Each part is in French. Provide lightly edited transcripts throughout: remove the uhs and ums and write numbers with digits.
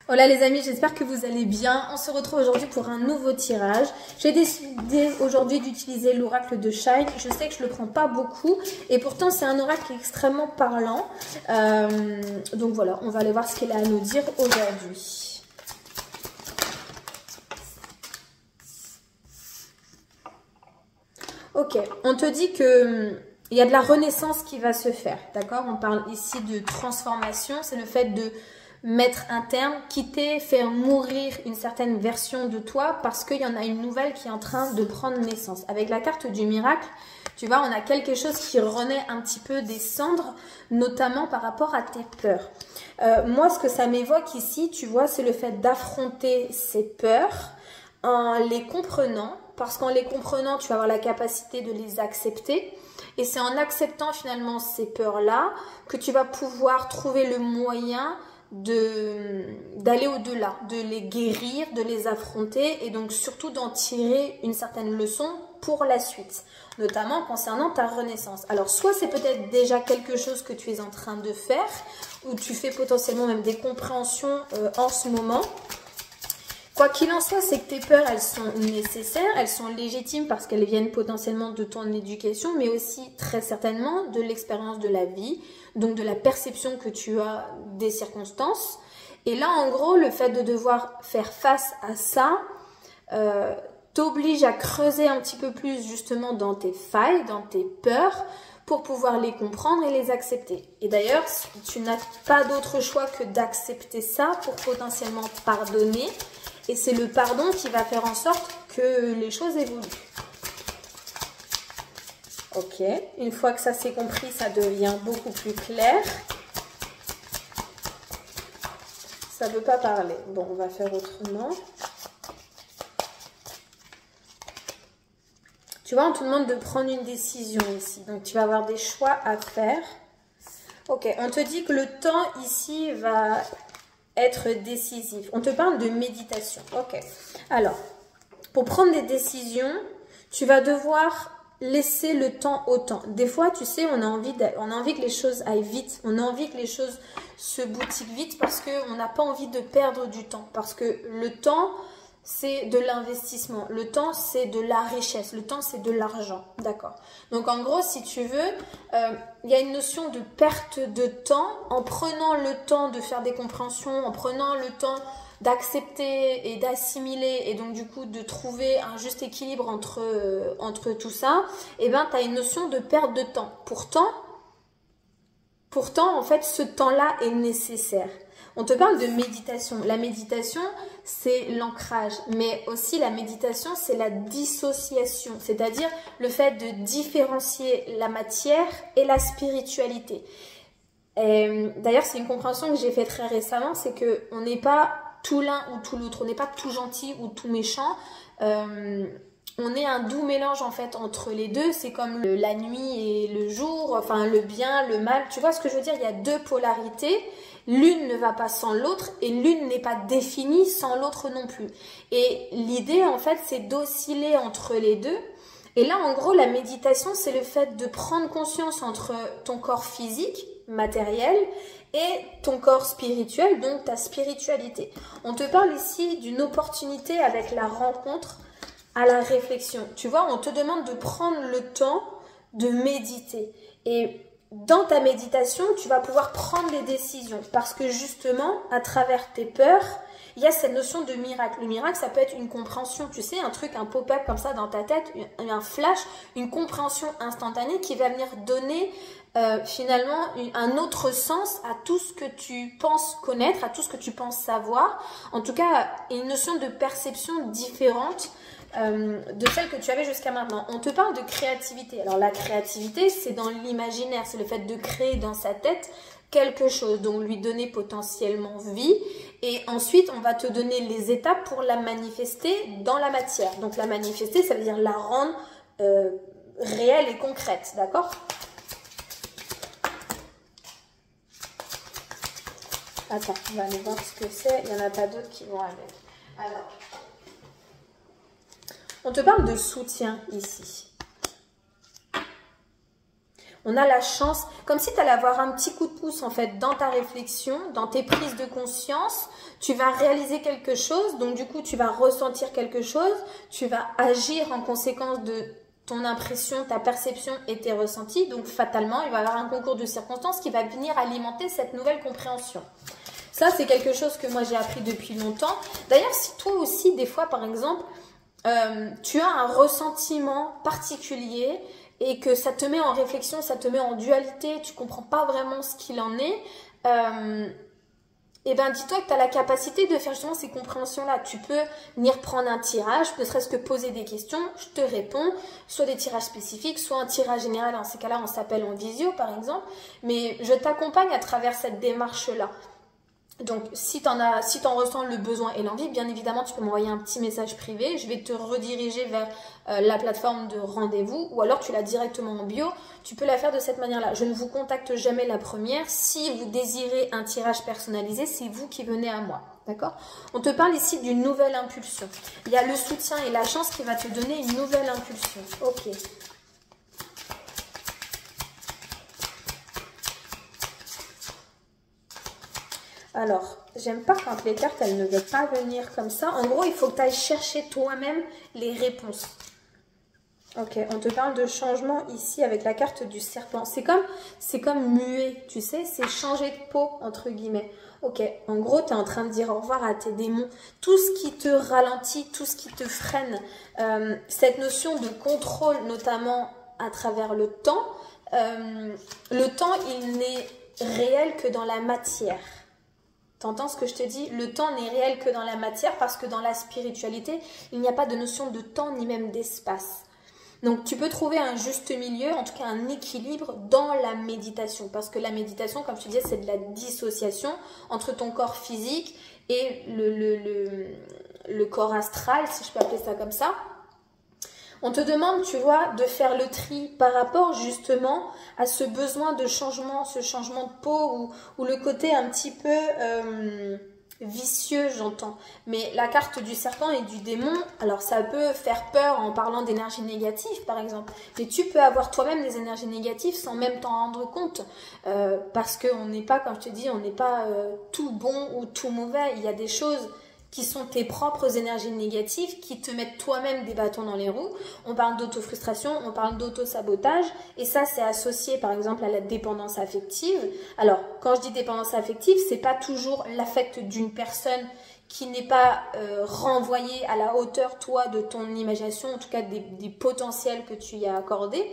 Hola les amis, j'espère que vous allez bien. On se retrouve aujourd'hui pour un nouveau tirage. J'ai décidé aujourd'hui d'utiliser l'oracle de Shine. Je sais que je le prends pas beaucoup et pourtant c'est un oracle extrêmement parlant. Donc voilà, on va aller voir ce qu'il a à nous dire aujourd'hui. Ok, on te dit que il y a de la renaissance qui va se faire, d'accord? On parle ici de transformation, c'est le fait de mettre un terme, quitter, faire mourir une certaine version de toi parce qu'il y en a une nouvelle qui est en train de prendre naissance. Avec la carte du miracle, tu vois, on a quelque chose qui renaît un petit peu des cendres, notamment par rapport à tes peurs. Moi, ce que ça m'évoque ici, tu vois, c'est le fait d'affronter ces peurs en les comprenant, parce qu'en les comprenant, tu vas avoir la capacité de les accepter. Et c'est en acceptant finalement ces peurs-là que tu vas pouvoir trouver le moyen d'aller au-delà, de les guérir, de les affronter et donc surtout d'en tirer une certaine leçon pour la suite, notamment concernant ta renaissance. Alors soit c'est peut-être déjà quelque chose que tu es en train de faire ou tu fais potentiellement même des compréhensions en ce moment. Quoi qu'il en soit, c'est que tes peurs, elles sont nécessaires, elles sont légitimes parce qu'elles viennent potentiellement de ton éducation, mais aussi très certainement de l'expérience de la vie, donc de la perception que tu as des circonstances. Et là, en gros, le fait de devoir faire face à ça t'oblige à creuser un petit peu plus justement dans tes failles, dans tes peurs, pour pouvoir les comprendre et les accepter. Et d'ailleurs, tu n'as pas d'autre choix que d'accepter ça pour potentiellement pardonner. Et c'est le pardon qui va faire en sorte que les choses évoluent. Ok, une fois que ça c'est compris, ça devient beaucoup plus clair. Ça ne veut pas parler. Bon, on va faire autrement. Tu vois, on te demande de prendre une décision ici. Donc, tu vas avoir des choix à faire. Ok, on te dit que le temps ici va être décisif. On te parle de méditation. Ok. Alors, pour prendre des décisions, tu vas devoir laisser le temps au temps. Des fois, tu sais, on a envie que les choses aillent vite. On a envie que les choses se boutiquent vite parce qu'on n'a pas envie de perdre du temps. Parce que le temps, c'est de l'investissement. Le temps, c'est de la richesse. Le temps, c'est de l'argent. D'accord. Donc, en gros, si tu veux, il y a une notion de perte de temps en prenant le temps de faire des compréhensions, en prenant le temps d'accepter et d'assimiler et donc du coup de trouver un juste équilibre entre tout ça, et ben tu as une notion de perte de temps. Pourtant, en fait, ce temps-là est nécessaire. On te parle de méditation. La méditation, c'est l'ancrage. Mais aussi, la méditation, c'est la dissociation. C'est-à-dire le fait de différencier la matière et la spiritualité. D'ailleurs, c'est une compréhension que j'ai faite très récemment. C'est qu'on n'est pas tout l'un ou tout l'autre. On n'est pas tout gentil ou tout méchant. On est un doux mélange en fait entre les deux, c'est comme la nuit et le jour, enfin le bien, le mal, tu vois ce que je veux dire, il y a deux polarités, l'une ne va pas sans l'autre et l'une n'est pas définie sans l'autre non plus. Et l'idée en fait c'est d'osciller entre les deux. Et là en gros la méditation c'est le fait de prendre conscience entre ton corps physique, matériel, et ton corps spirituel, donc ta spiritualité. On te parle ici d'une opportunité avec la rencontre à la réflexion. Tu vois, on te demande de prendre le temps de méditer. Et dans ta méditation, tu vas pouvoir prendre des décisions. Parce que justement, à travers tes peurs, il y a cette notion de miracle. Le miracle, ça peut être une compréhension, tu sais, un truc, un pop-up comme ça dans ta tête, un flash, une compréhension instantanée qui va venir donner finalement un autre sens à tout ce que tu penses connaître, à tout ce que tu penses savoir. En tout cas, une notion de perception différente de celle que tu avais jusqu'à maintenant. On te parle de créativité. Alors la créativité, c'est dans l'imaginaire, c'est le fait de créer dans sa tête quelque chose, donc lui donner potentiellement vie. Et ensuite, on va te donner les étapes pour la manifester dans la matière. Donc la manifester, ça veut dire la rendre réelle et concrète, d'accord ? Attends, on va aller voir ce que c'est. Il n'y en a pas d'autres qui vont avec. Alors, on te parle de soutien ici. On a la chance, comme si tu allais avoir un petit coup de pouce en fait dans ta réflexion, dans tes prises de conscience. Tu vas réaliser quelque chose, donc du coup tu vas ressentir quelque chose, tu vas agir en conséquence de ton impression, ta perception et tes ressentis. Donc fatalement, il va y avoir un concours de circonstances qui va venir alimenter cette nouvelle compréhension. Ça, c'est quelque chose que moi j'ai appris depuis longtemps. D'ailleurs, si toi aussi, des fois par exemple, tu as un ressentiment particulier et que ça te met en réflexion, ça te met en dualité, tu comprends pas vraiment ce qu'il en est, et ben dis-toi que tu as la capacité de faire justement ces compréhensions-là. Tu peux venir prendre un tirage, ne serait-ce que poser des questions, je te réponds, soit des tirages spécifiques, soit un tirage général, dans ces cas-là on s'appelle en visio par exemple, mais je t'accompagne à travers cette démarche-là. Donc, si t'en ressens le besoin et l'envie, bien évidemment, tu peux m'envoyer un petit message privé. Je vais te rediriger vers la plateforme de rendez-vous ou alors tu l'as directement en bio. Tu peux la faire de cette manière-là. Je ne vous contacte jamais la première. Si vous désirez un tirage personnalisé, c'est vous qui venez à moi. D'accord? On te parle ici d'une nouvelle impulsion. Il y a le soutien et la chance qui va te donner une nouvelle impulsion. Ok. Alors, j'aime pas quand les cartes, elles ne veulent pas venir comme ça. En gros, il faut que tu ailles chercher toi-même les réponses. Ok, on te parle de changement ici avec la carte du serpent. C'est comme muet, tu sais, c'est changer de peau, entre guillemets. Ok, en gros, tu es en train de dire au revoir à tes démons. Tout ce qui te ralentit, tout ce qui te freine, cette notion de contrôle, notamment à travers le temps, il n'est réel que dans la matière. T'entends ce que je te dis? Le temps n'est réel que dans la matière parce que dans la spiritualité, il n'y a pas de notion de temps ni même d'espace. Donc tu peux trouver un juste milieu, en tout cas un équilibre dans la méditation. Parce que la méditation, comme je te disais, c'est de la dissociation entre ton corps physique et le corps astral, si je peux appeler ça comme ça. On te demande, tu vois, de faire le tri par rapport justement à ce besoin de changement, ce changement de peau ou le côté un petit peu vicieux, j'entends. Mais la carte du serpent et du démon, alors ça peut faire peur en parlant d'énergie négative par exemple. Mais tu peux avoir toi-même des énergies négatives sans même t'en rendre compte. Parce qu'on n'est pas, comme je te dis, on n'est pas tout bon ou tout mauvais. Il y a des choses qui sont tes propres énergies négatives, qui te mettent toi-même des bâtons dans les roues. On parle d'auto-frustration, on parle d'auto-sabotage, et ça, c'est associé, par exemple, à la dépendance affective. Alors, quand je dis dépendance affective, c'est pas toujours l'affect d'une personne qui n'est pas renvoyée à la hauteur, toi, de ton imagination, en tout cas des potentiels que tu y as accordés.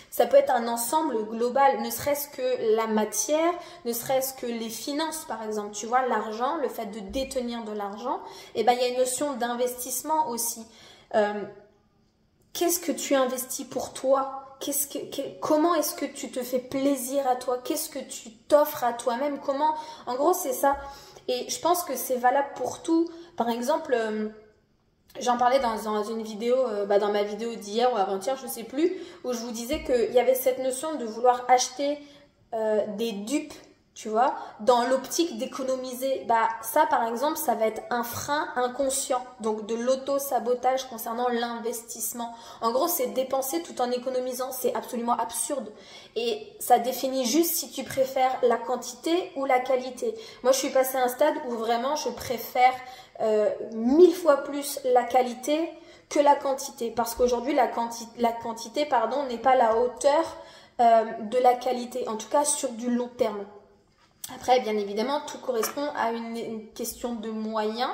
Ça peut être un ensemble global, ne serait-ce que la matière, ne serait-ce que les finances par exemple. Tu vois, l'argent, le fait de détenir de l'argent, eh ben, il y a une notion d'investissement aussi. Qu'est-ce que tu investis pour toi? Comment est-ce que tu te fais plaisir à toi? Qu'est-ce que tu t'offres à toi-même? Comment? En gros, c'est ça. Et je pense que c'est valable pour tout. Par exemple... j'en parlais dans une vidéo, dans ma vidéo d'hier ou avant-hier, je ne sais plus, où je vous disais qu'il y avait cette notion de vouloir acheter des dupes, tu vois, dans l'optique d'économiser. Bah, ça, par exemple, ça va être un frein inconscient, donc de l'auto-sabotage concernant l'investissement. En gros, c'est dépenser tout en économisant. C'est absolument absurde. Et ça définit juste si tu préfères la quantité ou la qualité. Moi, je suis passée à un stade où vraiment, je préfère 1000 fois plus la qualité que la quantité. Parce qu'aujourd'hui, la quantité, n'est pas à la hauteur de la qualité. En tout cas, sur du long terme. Après, bien évidemment, tout correspond à une question de moyens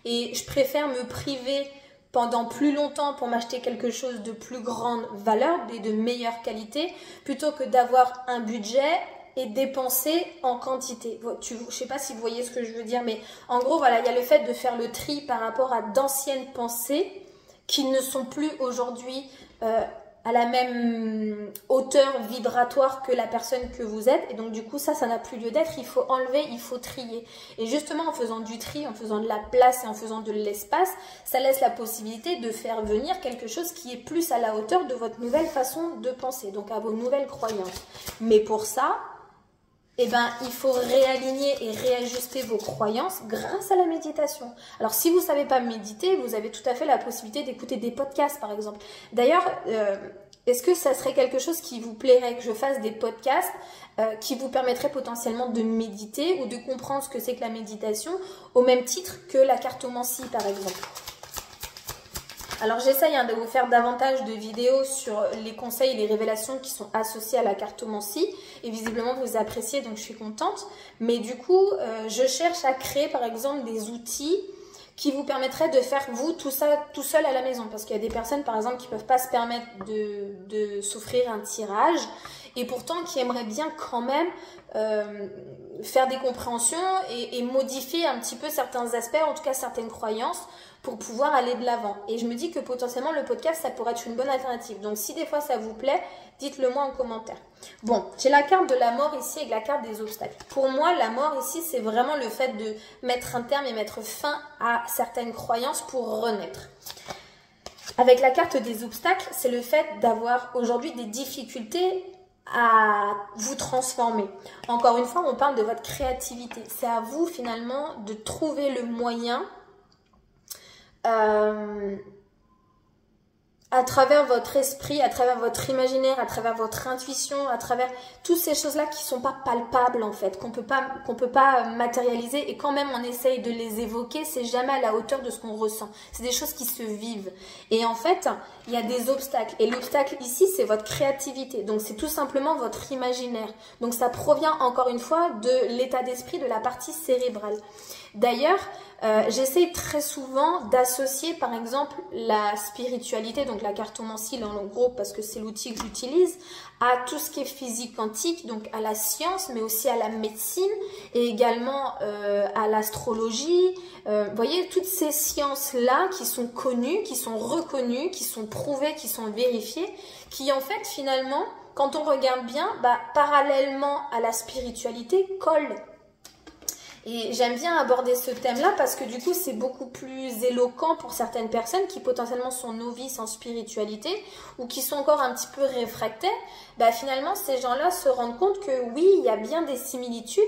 et je préfère me priver pendant plus longtemps pour m'acheter quelque chose de plus grande valeur et de meilleure qualité plutôt que d'avoir un budget et dépenser en quantité. Je ne sais pas si vous voyez ce que je veux dire, mais en gros, voilà, il y a le fait de faire le tri par rapport à d'anciennes pensées qui ne sont plus aujourd'hui à la même hauteur vibratoire que la personne que vous êtes. Et donc du coup, ça n'a plus lieu d'être. Il faut enlever, il faut trier. Et justement, en faisant du tri, en faisant de la place et en faisant de l'espace, ça laisse la possibilité de faire venir quelque chose qui est plus à la hauteur de votre nouvelle façon de penser, donc à vos nouvelles croyances. Mais pour ça, eh ben, il faut réaligner et réajuster vos croyances grâce à la méditation. Alors, si vous ne savez pas méditer, vous avez tout à fait la possibilité d'écouter des podcasts, par exemple. D'ailleurs, est-ce que ça serait quelque chose qui vous plairait, que je fasse des podcasts qui vous permettraient potentiellement de méditer ou de comprendre ce que c'est que la méditation, au même titre que la cartomancie par exemple? Alors j'essaye de vous faire davantage de vidéos sur les conseils et les révélations qui sont associées à la cartomancie et visiblement vous appréciez, donc je suis contente. Mais du coup, je cherche à créer par exemple des outils qui vous permettraient de faire vous tout ça tout seul à la maison. Parce qu'il y a des personnes par exemple qui ne peuvent pas se permettre de s'offrir un tirage et pourtant qui aimeraient bien quand même faire des compréhensions et modifier un petit peu certains aspects, en tout cas certaines croyances, pour pouvoir aller de l'avant. Et je me dis que potentiellement le podcast, ça pourrait être une bonne alternative. Donc si des fois ça vous plaît, dites-le moi en commentaire. Bon, j'ai la carte de la mort ici avec la carte des obstacles. Pour moi, la mort ici, c'est vraiment le fait de mettre un terme et mettre fin à certaines croyances pour renaître. Avec la carte des obstacles, c'est le fait d'avoir aujourd'hui des difficultés à vous transformer. Encore une fois, on parle de votre créativité. C'est à vous finalement de trouver le moyen à travers votre esprit, à travers votre imaginaire, à travers votre intuition, à travers toutes ces choses-là qui sont pas palpables en fait, qu'on peut pas matérialiser, et quand même on essaye de les évoquer, c'est jamais à la hauteur de ce qu'on ressent. C'est des choses qui se vivent. Et en fait, il y a des obstacles. Et l'obstacle ici, c'est votre créativité. Donc c'est tout simplement votre imaginaire. Donc ça provient encore une fois de l'état d'esprit, de la partie cérébrale. D'ailleurs, j'essaie très souvent d'associer par exemple la spiritualité, donc la cartomancie en gros parce que c'est l'outil que j'utilise, à tout ce qui est physique quantique, donc à la science, mais aussi à la médecine et également à l'astrologie. Vous voyez, toutes ces sciences-là qui sont connues, qui sont reconnues, qui sont prouvées, qui sont vérifiées, qui en fait finalement, quand on regarde bien, parallèlement à la spiritualité, collent. Et j'aime bien aborder ce thème-là parce que du coup, c'est beaucoup plus éloquent pour certaines personnes qui potentiellement sont novices en spiritualité ou qui sont encore un petit peu réfractaires. Finalement, ces gens-là se rendent compte que oui, il y a bien des similitudes.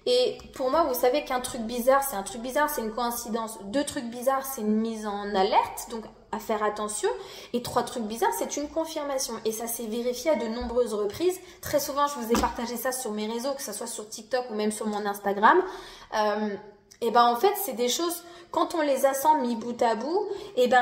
Et pour moi, vous savez qu'un truc bizarre, c'est un truc bizarre, c'est une coïncidence. 2 trucs bizarres, c'est une mise en alerte, donc à faire attention. Et 3 trucs bizarres, c'est une confirmation. Et ça s'est vérifié à de nombreuses reprises. Très souvent, je vous ai partagé ça sur mes réseaux, que ce soit sur TikTok ou même sur mon Instagram. En fait, c'est des choses, quand on les assemble mis bout à bout,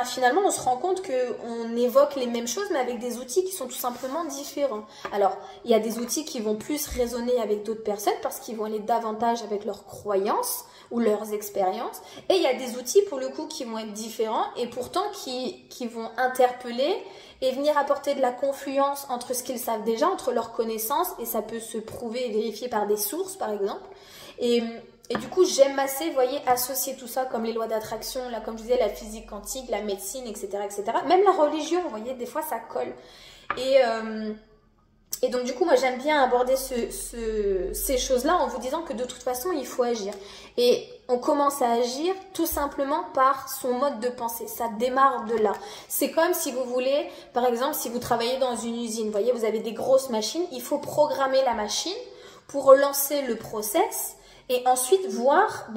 finalement, on se rend compte qu'on évoque les mêmes choses, mais avec des outils qui sont tout simplement différents. Alors, il y a des outils qui vont plus résonner avec d'autres personnes parce qu'ils vont aller davantage avec leurs croyances ou leurs expériences. Et il y a des outils, pour le coup, qui vont être différents et pourtant qui vont interpeller et venir apporter de la confluence entre ce qu'ils savent déjà, entre leurs connaissances, et ça peut se prouver et vérifier par des sources, par exemple. Et du coup, j'aime assez, vous voyez, associer tout ça comme les lois d'attraction, là, comme je disais, la physique quantique, la médecine, etc., etc. Même la religion, vous voyez, des fois, ça colle. Et donc, du coup, moi, j'aime bien aborder ces choses-là en vous disant que de toute façon, il faut agir. Et on commence à agir tout simplement par son mode de pensée. Ça démarre de là. C'est comme si vous voulez, par exemple, si vous travaillez dans une usine, vous voyez, vous avez des grosses machines, il faut programmer la machine pour relancer le process et ensuite voir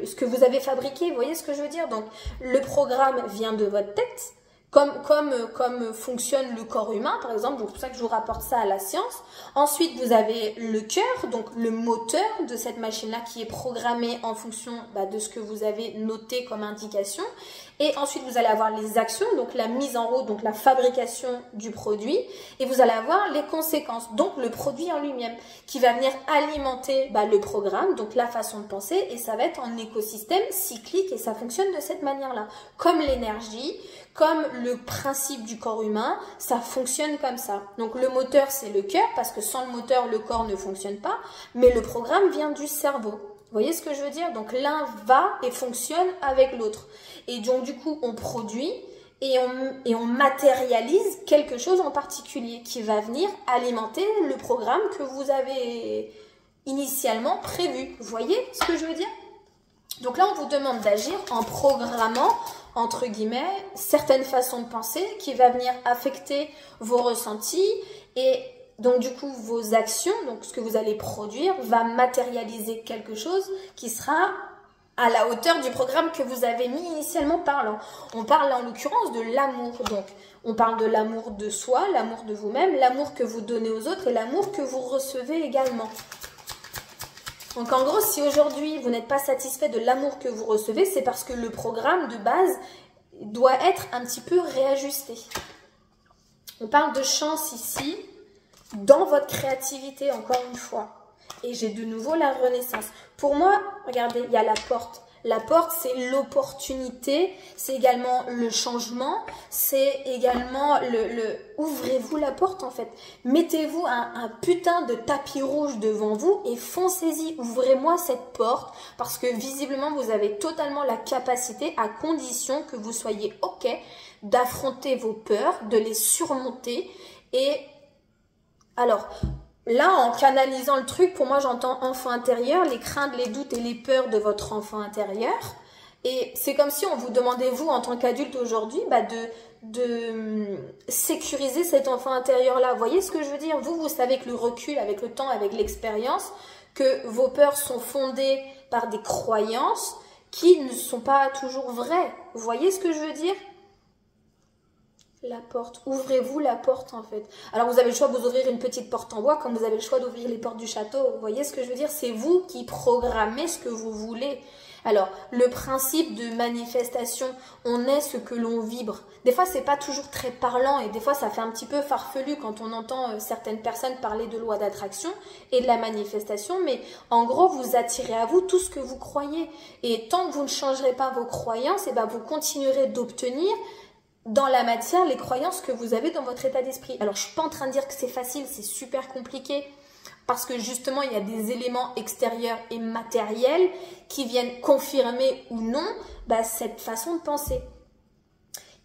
ce que vous avez fabriqué. Vous voyez ce que je veux dire? Donc, le programme vient de votre tête, comme fonctionne le corps humain, par exemple. Donc, c'est pour ça que je vous rapporte ça à la science. Ensuite, vous avez le cœur, donc le moteur de cette machine-là qui est programmé en fonction de ce que vous avez noté comme indication. Et ensuite, vous allez avoir les actions, donc la mise en route, donc la fabrication du produit. Et vous allez avoir les conséquences, donc le produit en lui-même, qui va venir alimenter le programme, donc la façon de penser. Et ça va être en écosystème cyclique et ça fonctionne de cette manière-là. Comme l'énergie, comme le principe du corps humain, ça fonctionne comme ça. Donc le moteur, c'est le cœur, parce que sans le moteur, le corps ne fonctionne pas. Mais le programme vient du cerveau. Vous voyez ce que je veux dire? Donc l'un va et fonctionne avec l'autre. Et donc du coup, on produit et on matérialise quelque chose en particulier qui va venir alimenter le programme que vous avez initialement prévu. Vous voyez ce que je veux dire? Donc là, on vous demande d'agir en programmant, entre guillemets, certaines façons de penser qui va venir affecter vos ressentis et donc du coup vos actions, donc ce que vous allez produire va matérialiser quelque chose qui sera à la hauteur du programme que vous avez mis initialement parlant. On parle en l'occurrence de l'amour. Donc, on parle de l'amour de soi, l'amour de vous-même, l'amour que vous donnez aux autres et l'amour que vous recevez également. Donc, en gros, si aujourd'hui, vous n'êtes pas satisfait de l'amour que vous recevez, c'est parce que le programme de base doit être un petit peu réajusté. On parle de chance ici, dans votre créativité, encore une fois. Et j'ai de nouveau la renaissance. Pour moi, regardez, il y a la porte. La porte, c'est l'opportunité, c'est également le changement, c'est également ouvrez-vous la porte en fait. Mettez-vous un putain de tapis rouge devant vous et foncez-y. Ouvrez-moi cette porte parce que visiblement, vous avez totalement la capacité, à condition que vous soyez OK, d'affronter vos peurs, de les surmonter. Et alors, là, en canalisant le truc, pour moi, j'entends enfant intérieur, les craintes, les doutes et les peurs de votre enfant intérieur. Et c'est comme si on vous demandait, vous, en tant qu'adulte aujourd'hui, de sécuriser cet enfant intérieur-là. Vous voyez ce que je veux dire? Vous savez avec le recul, avec le temps, avec l'expérience, que vos peurs sont fondées par des croyances qui ne sont pas toujours vraies. Vous voyez ce que je veux dire? La porte, ouvrez-vous la porte en fait. Alors vous avez le choix de vous ouvrir une petite porte en bois comme vous avez le choix d'ouvrir les portes du château. Vous voyez ce que je veux dire? C'est vous qui programmez ce que vous voulez. Alors le principe de manifestation, on est ce que l'on vibre. Des fois c'est pas toujours très parlant et des fois ça fait un petit peu farfelu quand on entend certaines personnes parler de loi d'attraction et de la manifestation. Mais en gros vous attirez à vous tout ce que vous croyez. Et tant que vous ne changerez pas vos croyances, et ben vous continuerez d'obtenir dans la matière, les croyances que vous avez dans votre état d'esprit. Alors, je ne suis pas en train de dire que c'est facile, c'est super compliqué, parce que justement, il y a des éléments extérieurs et matériels qui viennent confirmer ou non cette façon de penser.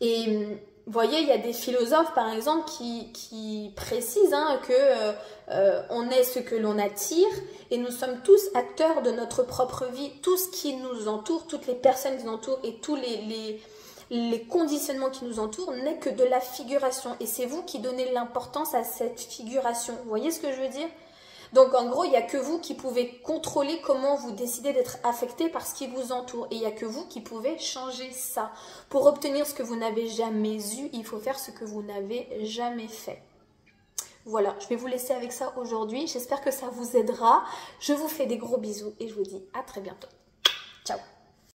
Et vous voyez, il y a des philosophes, par exemple, qui précisent que on est ce que l'on attire, et nous sommes tous acteurs de notre propre vie. Tout ce qui nous entoure, toutes les personnes qui nous entourent et tous les conditionnements qui nous entourent n'est que de la figuration. Et c'est vous qui donnez l'importance à cette figuration. Vous voyez ce que je veux dire? Donc en gros, il n'y a que vous qui pouvez contrôler comment vous décidez d'être affecté par ce qui vous entoure. Et il n'y a que vous qui pouvez changer ça. Pour obtenir ce que vous n'avez jamais eu, il faut faire ce que vous n'avez jamais fait. Voilà, je vais vous laisser avec ça aujourd'hui. J'espère que ça vous aidera. Je vous fais des gros bisous et je vous dis à très bientôt. Ciao!